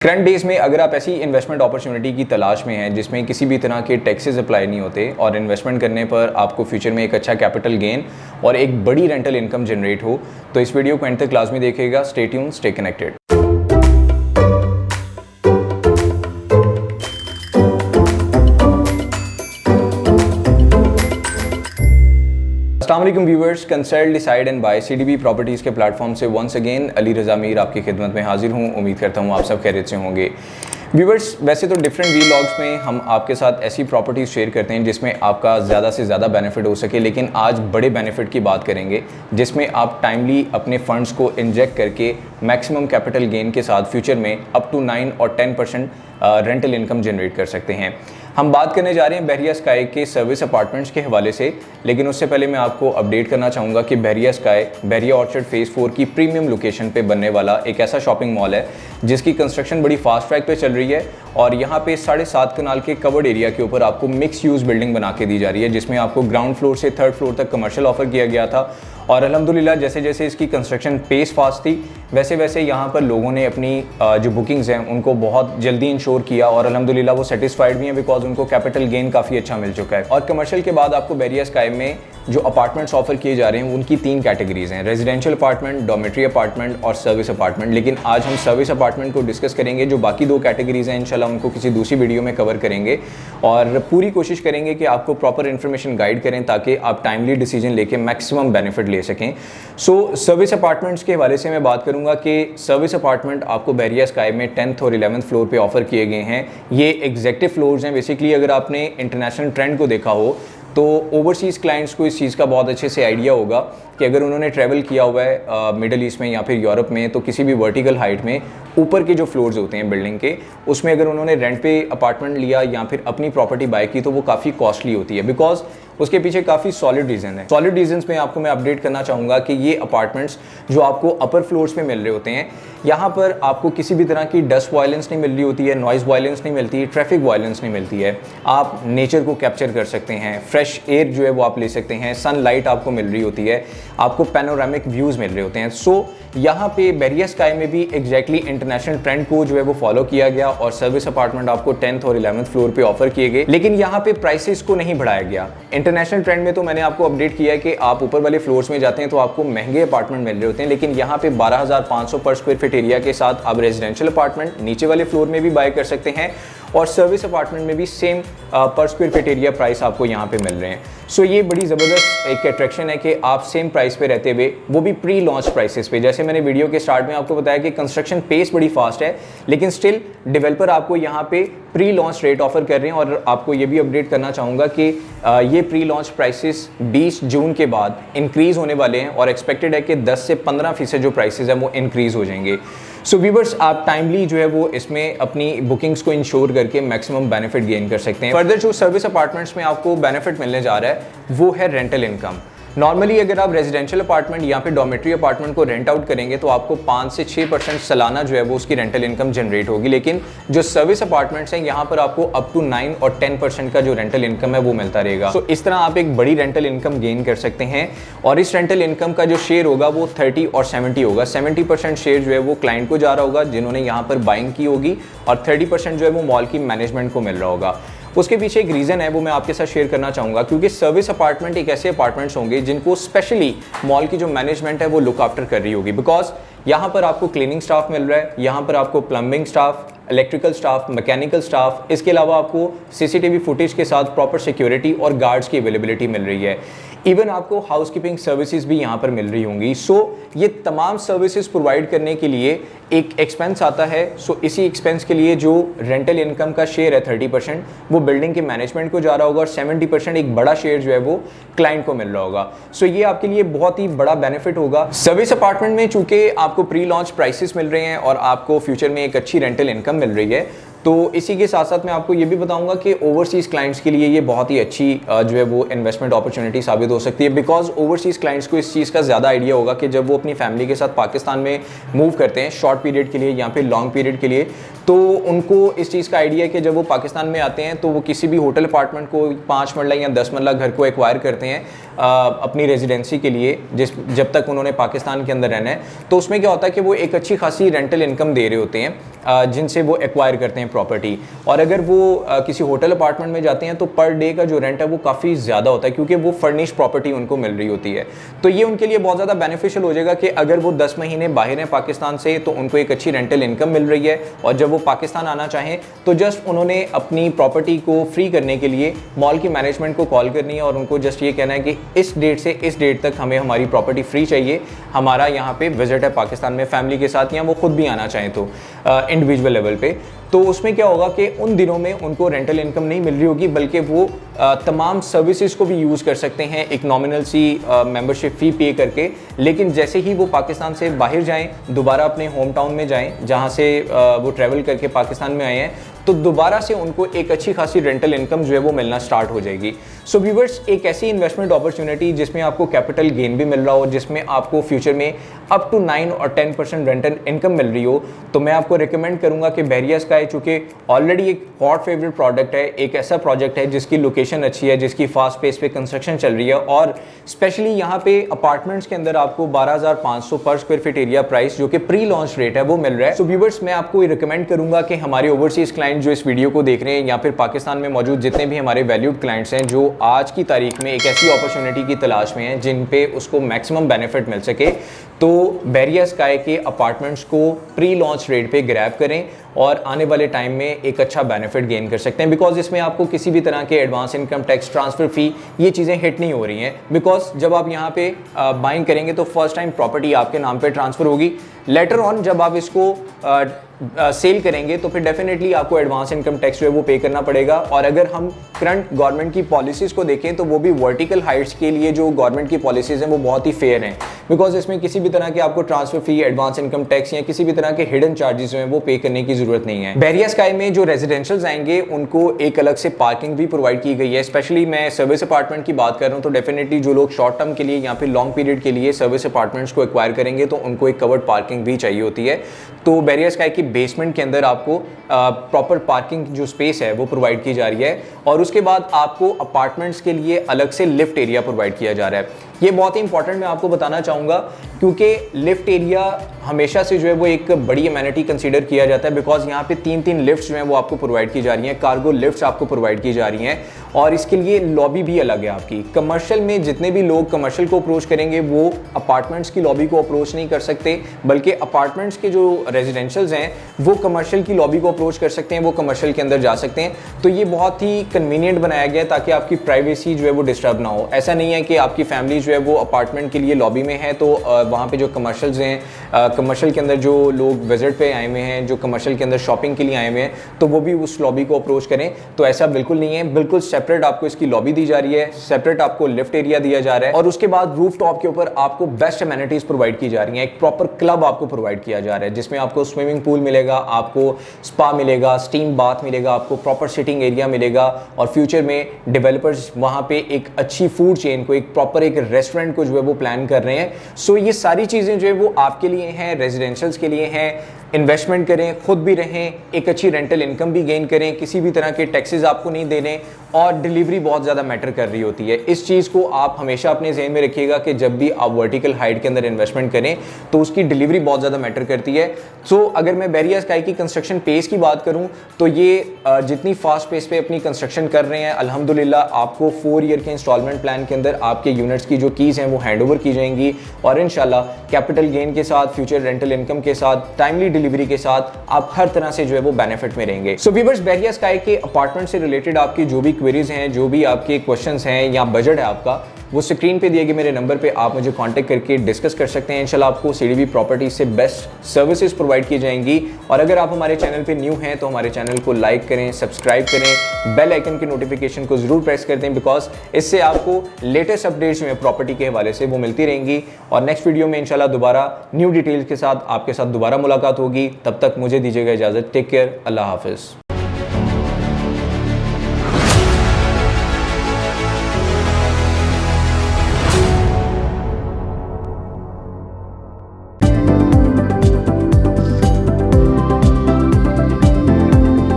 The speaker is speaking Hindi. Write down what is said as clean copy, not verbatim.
करंट डेज में अगर आप ऐसी इन्वेस्टमेंट अपॉर्चुनिटी की तलाश में हैं जिसमें किसी भी तरह के टैक्सेस अप्लाई नहीं होते और इन्वेस्टमेंट करने पर आपको फ्यूचर में एक अच्छा कैपिटल गेन और एक बड़ी रेंटल इनकम जनरेट हो, तो इस वीडियो को एंड तक क्लास में देखिएगा। Stay tuned, stay connected. अस्सलाम वालेकुम viewers, consult decide and buy CDB properties के प्लेटफॉर्म से वंस अगेन अली रज़ा मीर आपकी खिदमत में हाजिर हूँ। उम्मीद करता हूँ आप सब खैरियत से होंगे। व्यूअर्स, वैसे तो डिफरेंट वीलॉग्स में हम आपके साथ ऐसी प्रॉपर्टीज़ शेयर करते हैं जिसमें आपका ज़्यादा से ज़्यादा बेनिफिट हो सके, लेकिन आज बड़े बेनिफिट की बात करेंगे जिसमें आप टाइमली अपने फंड्स को इंजेक्ट करके मैक्सिमम कैपिटल गेन के साथ फ्यूचर में अप टू 9 और 10% रेंटल इनकम जनरेट कर सकते हैं। हम बात करने जा रहे हैं बहरिया स्काई के सर्विस अपार्टमेंट्स के हवाले से, लेकिन उससे पहले मैं आपको अपडेट करना चाहूँगा कि बहरिया स्काई बहरिया ऑर्चर्ड फेज़ 4 की प्रीमियम लोकेशन पे बनने वाला एक ऐसा शॉपिंग मॉल है जिसकी कंस्ट्रक्शन बड़ी फास्ट ट्रैक पे चल रही है और यहाँ पे 7.5 कनाल के कवर्ड एरिया के ऊपर आपको मिक्स यूज़ बिल्डिंग बना के दी जा रही है, जिसमें आपको ग्राउंड फ्लोर से 3rd फ्लोर तक कमर्शियल ऑफर किया गया था। और अल्हम्दुलिल्लाह जैसे जैसे इसकी कंस्ट्रक्शन पेस फास्ट थी वैसे वैसे यहाँ पर लोगों ने अपनी जो बुकिंग्स हैं उनको बहुत जल्दी इंश्योर किया और अल्हम्दुलिल्लाह वो सेटिस्फाइड भी हैं बिकॉज उनको कैपिटल गेन काफ़ी अच्छा मिल चुका है। और कमर्शियल के बाद आपको बहरिया स्काई में जो अपार्टमेंट्स ऑफर किए जा रहे हैं उनकी 3 कैटेगरीज हैं, रेजिडेंशियल अपार्टमेंट, डॉर्मेट्री अपार्टमेंट और सर्विस अपार्टमेंट। लेकिन आज हम सर्विस अपार्टमेंट को डिस्कस करेंगे। जो बाकी 2 कैटेगरीज हैं इंशाल्लाह उनको किसी दूसरी वीडियो में कवर करेंगे और पूरी कोशिश करेंगे कि आपको प्रॉपर इन्फॉर्मेशन गाइड करें ताकि आप टाइमली डिसीजन लेके मैक्सिमम बेनिफिट ले सकें। सो सर्विस अपार्टमेंट्स के हवाले से मैं बात करूंगा कि सर्विस अपार्टमेंट आपको बहरिया स्काई में 10th और 11th फ्लोर पे ऑफर किए गए हैं। ये एग्जेक्टिव फ्लोर्स हैं। बेसिकली अगर आपने इंटरनेशनल ट्रेंड को देखा हो तो ओवरसीज़ क्लाइंट्स को इस चीज़ का बहुत अच्छे से आइडिया होगा कि अगर उन्होंने ट्रैवल किया हुआ है मिडल ईस्ट में या फिर यूरोप में, तो किसी भी वर्टिकल हाइट में ऊपर के जो फ्लोर्स होते हैं बिल्डिंग के, उसमें अगर उन्होंने रेंट पे अपार्टमेंट लिया या फिर अपनी प्रॉपर्टी बाय की तो वो काफ़ी कॉस्टली होती है बिकॉज उसके पीछे काफ़ी सॉलिड रीज़न है। सॉलिड रीजंस में आपको मैं अपडेट करना चाहूँगा कि ये अपार्टमेंट्स जो आपको अपर फ्लोर्स पे मिल रहे होते हैं, यहाँ पर आपको किसी भी तरह की डस्ट वायलेंस नहीं मिल रही होती है, नॉइज़ वायलेंस नहीं मिलती है, ट्रैफिक वायलेंस नहीं मिलती है। आप नेचर को कैप्चर कर सकते हैं, फ्रेश एयर जो है वो आप ले सकते हैं, सनलाइट आपको मिल रही होती है, आपको पैनोरामिक व्यूज़ मिल रहे होते हैं। सो यहाँ पे बहरिया स्काई में भी एग्जैक्टली इंटरनेशनल ट्रेंड को जो है वो फॉलो किया गया और सर्विस अपार्टमेंट आपको 10th और 11th फ्लोर पे ऑफर किए गए, लेकिन यहाँ पे प्राइसेस को नहीं बढ़ाया गया। इंटरनेशनल ट्रेंड में तो मैंने आपको अपडेट किया है कि आप ऊपर वाले फ्लोर्स में जाते हैं तो आपको महंगे अपार्टमेंट मिल रहे होते हैं, लेकिन यहाँ पे 12,500 पर स्क्वायर फीट एरिया के साथ आप रेजिडेंशियल अपार्टमेंट नीचे वाले फ्लोर में भी बाय कर सकते हैं और सर्विस अपार्टमेंट में भी सेम पर स्क्वायर फीट एरिया प्राइस आपको यहाँ पे मिल रहे हैं। सो ये बड़ी ज़बरदस्त एक अट्रैक्शन है कि आप सेम प्राइस पे रहते हुए, वो भी प्री लॉन्च प्राइसेस पे। जैसे मैंने वीडियो के स्टार्ट में आपको बताया कि कंस्ट्रक्शन पेस बड़ी फास्ट है, लेकिन स्टिल डेवलपर आपको यहाँ पे प्री लॉन्च रेट ऑफर कर रहे हैं। और आपको ये भी अपडेट करना चाहूँगा कि ये प्री लॉन्च प्राइसेस 20 जून के बाद इंक्रीज़ होने वाले हैं और एक्सपेक्टेड है कि 10 से 15% जो प्राइसेस हैं वो इंक्रीज़ हो जाएंगे। सो व्यूअर्स, आप टाइमली जो है वो इसमें अपनी बुकिंग्स को इंश्योर करके मैक्सिमम बेनिफिट गेन कर सकते हैं। फर्दर जो सर्विस अपार्टमेंट्स में आपको बेनिफिट मिलने जा रहा है वो है रेंटल इनकम। नॉर्मली अगर आप रेजिडेंशियल अपार्टमेंट या फिर डॉर्मेट्री अपार्टमेंट को रेंट आउट करेंगे तो आपको 5 से 6% सालाना जो है वो उसकी रेंटल इनकम जनरेट होगी, लेकिन जो सर्विस अपार्टमेंट्स हैं यहाँ पर आपको अप टू 9 और 10% का जो रेंटल इनकम है वो मिलता रहेगा। तो इस तरह आप एक बड़ी रेंटल इनकम गेन कर सकते हैं और इस रेंटल इनकम का जो शेयर होगा वो 30 और 70 होगा। 70% शेयर जो है वो क्लाइंट को जा रहा होगा जिन्होंने यहाँ पर बाइंग की होगी और 30% जो है वो मॉल की मैनेजमेंट को मिल रहा होगा। उसके पीछे एक रीज़न है वो मैं आपके साथ शेयर करना चाहूँगा, क्योंकि सर्विस अपार्टमेंट एक ऐसे अपार्टमेंट्स होंगे जिनको स्पेशली मॉल की जो मैनेजमेंट है वो लुक आफ्टर कर रही होगी बिकॉज यहाँ पर आपको क्लीनिंग स्टाफ मिल रहा है, यहाँ पर आपको plumbing staff, electrical staff, mechanical staff, इसके अलावा आपको सीसीटीवी फुटेज के साथ प्रॉपर सिक्योरिटी और गार्ड्स की अवेलेबिलिटी मिल रही है। इवन आपको हाउसकीपिंग सर्विसेज भी यहाँ पर मिल रही होंगी। सो ये तमाम सर्विसेज प्रोवाइड करने के लिए एक एक्सपेंस आता है। सो इसी एक्सपेंस के लिए जो रेंटल इनकम का शेयर है 30% वो बिल्डिंग के मैनेजमेंट को जा रहा होगा और 70% एक बड़ा शेयर जो है वो क्लाइंट को मिल रहा होगा। सो ये आपके लिए बहुत ही बड़ा बेनिफिट होगा। सर्विस अपार्टमेंट में चूंकि आपको प्री लॉन्च प्राइसेस मिल रहे हैं और आपको फ्यूचर में एक अच्छी रेंटल इनकम मिल रही है, तो इसी के साथ साथ मैं आपको ये भी बताऊंगा कि ओवरसीज़ क्लाइंट्स के लिए ये बहुत ही अच्छी जो है वो इन्वेस्टमेंट अपॉर्चुनिटी साबित हो सकती है बिकॉज ओवरसीज़ क्लाइंट्स को इस चीज़ का ज़्यादा आइडिया होगा कि जब वो अपनी फैमिली के साथ पाकिस्तान में मूव करते हैं शॉर्ट पीरियड के लिए या फिर लॉन्ग पीरियड के लिए, तो उनको इस चीज़ का आइडिया है कि जब वो पाकिस्तान में आते हैं तो वो किसी भी होटल अपार्टमेंट को 5 मरला या 10 मरला घर को एक्वायर करते हैं अपनी रेजिडेंसी के लिए जब तक उन्होंने पाकिस्तान के अंदर रहना है, तो उसमें क्या होता है कि वो एक अच्छी खासी रेंटल इनकम दे रहे होते हैं जिनसे वो एक्वायर करते हैं प्रॉपर्टी। और अगर वो किसी होटल अपार्टमेंट में जाते हैं तो पर डे का जो रेंट है वो काफ़ी ज़्यादा होता है, क्योंकि वो फर्निश्ड प्रॉपर्टी उनको मिल रही होती है। तो ये उनके लिए बहुत ज़्यादा बेनिफिशियल हो जाएगा कि अगर वो 10 महीने बाहर हैं पाकिस्तान से तो उनको एक अच्छी रेंटल इनकम मिल रही है, और जब वो पाकिस्तान आना चाहें तो जस्ट उन्होंने अपनी प्रॉपर्टी को फ्री करने के लिए मॉल की मैनेजमेंट को कॉल करनी है और उनको जस्ट ये कहना है कि इस डेट से इस डेट तक हमें हमारी प्रॉपर्टी फ्री चाहिए, हमारा यहाँ पे विजिट है पाकिस्तान में फैमिली के साथ, या वो खुद भी आना चाहें तो इंडिविजुअल लेवल पे। तो उसमें क्या होगा कि उन दिनों में उनको रेंटल इनकम नहीं मिल रही होगी, बल्कि वो तमाम सर्विसेज को भी यूज़ कर सकते हैं एक नॉमिनल सी मेंबरशिप फ़ी पे करके। लेकिन जैसे ही वो पाकिस्तान से बाहर जाएं, दोबारा अपने होम टाउन में जाएं जहां से वो ट्रैवल करके पाकिस्तान में आए हैं, तो दोबारा से उनको एक अच्छी खासी रेंटल इनकम जो है वो मिलना स्टार्ट हो जाएगी। सो व्यूअर्स, एक ऐसी इन्वेस्टमेंट अपॉर्चुनिटी जिसमें आपको कैपिटल गेन भी मिल रहा हो, जिसमें आपको फ्यूचर में अप टू 9 और 10% रेंटल इनकम मिल रही हो, तो मैं आपको रिकमेंड करूंगा कि बैरिया स्काई, चूँकि ऑलरेडी एक हॉट फेवरेट प्रोडक्ट है, एक ऐसा प्रोजेक्ट है जिसकी लोकेशन अच्छी है, जिसकी फास्ट पेस पे कंस्ट्रक्शन चल रही है, और स्पेशली यहाँ पे अपार्टमेंट्स के अंदर आपको 12,500 पर स्क्वायर फीट एरिया प्राइस जो कि प्री लॉन्च रेट है वो मिल रहा है। सो व्यूअर्स, मैं आपको रिकमेंड करूंगा कि हमारे ओवरसीज क्लाइंट जो इस वीडियो को देख रहे हैं, या फिर पाकिस्तान में मौजूद जितने भी हमारे वैल्यूड क्लाइंट्स हैं जो आज की तारीख में एक ऐसी अपॉर्चुनिटी की तलाश में हैं जिन पे उसको मैक्सिमम बेनिफिट मिल सके, तो बैरिया स्काई के अपार्टमेंट्स को प्री लॉन्च रेट पे ग्रैब करें और आने वाले टाइम में एक अच्छा बेनिफिट गेन कर सकते हैं। बिकॉज इसमें आपको किसी भी तरह के advance income tax, transfer fee, ये चीज़ें हिट नहीं हो रही हैं। बिकॉज जब आप यहाँ पे बाइंग करेंगे तो फर्स्ट टाइम प्रॉपर्टी आपके नाम पे ट्रांसफ़र होगी, लेटर ऑन जब आप इसको सेल करेंगे तो फिर डेफिनेटली आपको एडवांस इनकम टैक्स जो है वो पे करना पड़ेगा। और अगर हम करंट गवर्नमेंट की पॉलिसीज़ को देखें तो वो भी वर्टिकल हाइट्स के लिए जो गवर्नमेंट की पॉलिसीज़ हैं वो बहुत ही फेयर हैं, बिकॉज इसमें किसी भी तरह के आपको transfer fee, advance income tax या किसी भी तरह के हिडन चार्जेस जो हैं वो पे करने की जरूरत नहीं है। बैरिया स्काई में जो रेजिडेंशियल्स आएंगे उनको एक अलग से पार्किंग भी प्रोवाइड की गई है। स्पेशली मैं सर्विस अपार्टमेंट की बात कर रहा हूँ, तो डेफिनेटली जो लोग शॉर्ट टर्म के लिए या फिर लॉन्ग पीरियड के लिए सर्विस अपार्टमेंट्स को एक्वायर करेंगे तो उनको एक कवर्ड पार्किंग भी चाहिए होती है। तो बैरिया स्काई की बेसमेंट के अंदर आपको प्रॉपर पार्किंग जो स्पेस है वो प्रोवाइड की जा रही है, और उसके बाद आपको अपार्टमेंट्स के लिए अलग से लिफ्ट एरिया प्रोवाइड किया जा रहा है। ये बहुत ही इंपॉर्टेंट मैं आपको बताना चाहूँगा, क्योंकि लिफ्ट एरिया हमेशा से जो है वो एक बड़ी अमेनिटी कंसीडर किया जाता है, बिकॉज यहाँ पे 3-3 लिफ्ट्स जो हैं वो आपको प्रोवाइड की जा रही हैं, कार्गो लिफ्ट्स आपको प्रोवाइड की जा रही हैं, और इसके लिए लॉबी भी अलग है आपकी। कमर्शियल में जितने भी लोग कमर्शियल को अप्रोच करेंगे वो अपार्टमेंट्स की लॉबी को अप्रोच नहीं कर सकते, बल्कि अपार्टमेंट्स के जो रेजिडेंशियल्स हैं वो कमर्शियल की लॉबी को अप्रोच कर सकते हैं, वो कमर्शियल के अंदर जा सकते हैं। तो ये बहुत ही कन्वीनियंट बनाया गया है ताकि आपकी प्राइवेसी जो है वो डिस्टर्ब ना हो। ऐसा नहीं है कि आपकी फैमिली जो है वो अपार्टमेंट के लिए लॉबी में है तो वहाँ पे जो कमर्शियल्स हैं, कमर्शियल के अंदर जो लोग विजिट पे आए हुए हैं, जो कमर्शियल के अंदर शॉपिंग के लिए आए हुए हैं, तो वो भी उस लॉबी को अप्रोच करें। तो ऐसा बिल्कुल नहीं है, बिल्कुल सेपरेट आपको इसकी लॉबी दी जा रही है, सेपरेट आपको लिफ्ट एरिया दिया जा रहा है, और उसके बाद रूफ टॉप के ऊपर आपको बेस्ट एमेनिटीज प्रोवाइड की जा रही हैं। एक प्रॉपर क्लब आपको प्रोवाइड किया जा रहा है जिसमें आपको स्विमिंग पूल मिलेगा, आपको स्पा मिलेगा, स्टीम बाथ मिलेगा, आपको प्रॉपर सिटिंग एरिया मिलेगा, और फ्यूचर में डेवलपर्स वहाँ पे एक अच्छी फूड चेन को, एक प्रॉपर एक रेस्टोरेंट को जो है वो प्लान कर रहे हैं। सो ये सारी चीज़ें जो है वो आपके लिए हैं, रेजिडेंशियल्स के लिए हैं। इन्वेस्टमेंट करें, खुद भी रहें, एक अच्छी रेंटल इनकम भी गेन करें, किसी भी तरह के टैक्सेस आपको नहीं देने, और डिलीवरी बहुत ज़्यादा मैटर कर रही होती है। इस चीज़ को आप हमेशा अपने ज़हन में रखिएगा कि जब भी आप वर्टिकल हाइट के अंदर इन्वेस्टमेंट करें तो उसकी डिलीवरी बहुत ज़्यादा मैटर करती है। सो अगर मैं बैरिया स्काई की कंस्ट्रक्शन पेस की बात करूं तो ये जितनी फास्ट पेस पे अपनी कंस्ट्रक्शन कर रहे हैं, अल्हम्दुलिल्लाह आपको 4 ईयर के इंस्टॉलमेंट प्लान के अंदर आपके यूनिट्स की जो कीज़ हैं वो हैंड ओवर की जाएंगी, और इंशाल्लाह कैपिटल गेन के साथ, फ्यूचर रेंटल इनकम के साथ, टाइमली डिलीवरी के साथ आप हर तरह से जो है वो बेनिफिट में रहेंगे। सो व्यूअर्स, बैरिया स्काई के अपार्टमेंट से रिलेटेड आपकी जो भी क्वेरीज हैं, जो भी आपके क्वेश्चंस हैं या बजट है आपका, वो स्क्रीन पे दिए गए मेरे नंबर पे आप मुझे कांटेक्ट करके डिस्कस कर सकते हैं। इंशाल्लाह आपको सीडीबी प्रॉपर्टी से बेस्ट सर्विसेज प्रोवाइड की जाएंगी। और अगर आप हमारे चैनल पे न्यू हैं तो हमारे चैनल को लाइक करें, सब्सक्राइब करें, बेल आइकन की नोटिफिकेशन को जरूर प्रेस कर दें, बिकॉज इससे आपको लेटेस्ट अपडेट्स में प्रॉपर्टी के हवाले से वो मिलती रहेंगी। और नेक्स्ट वीडियो में इंशाल्लाह दोबारा न्यू डिटेल्स के साथ आपके साथ दोबारा मुलाकात होगी। तब तक मुझे दीजिएगा इजाज़त। टेक केयर, अल्लाह हाफिज़।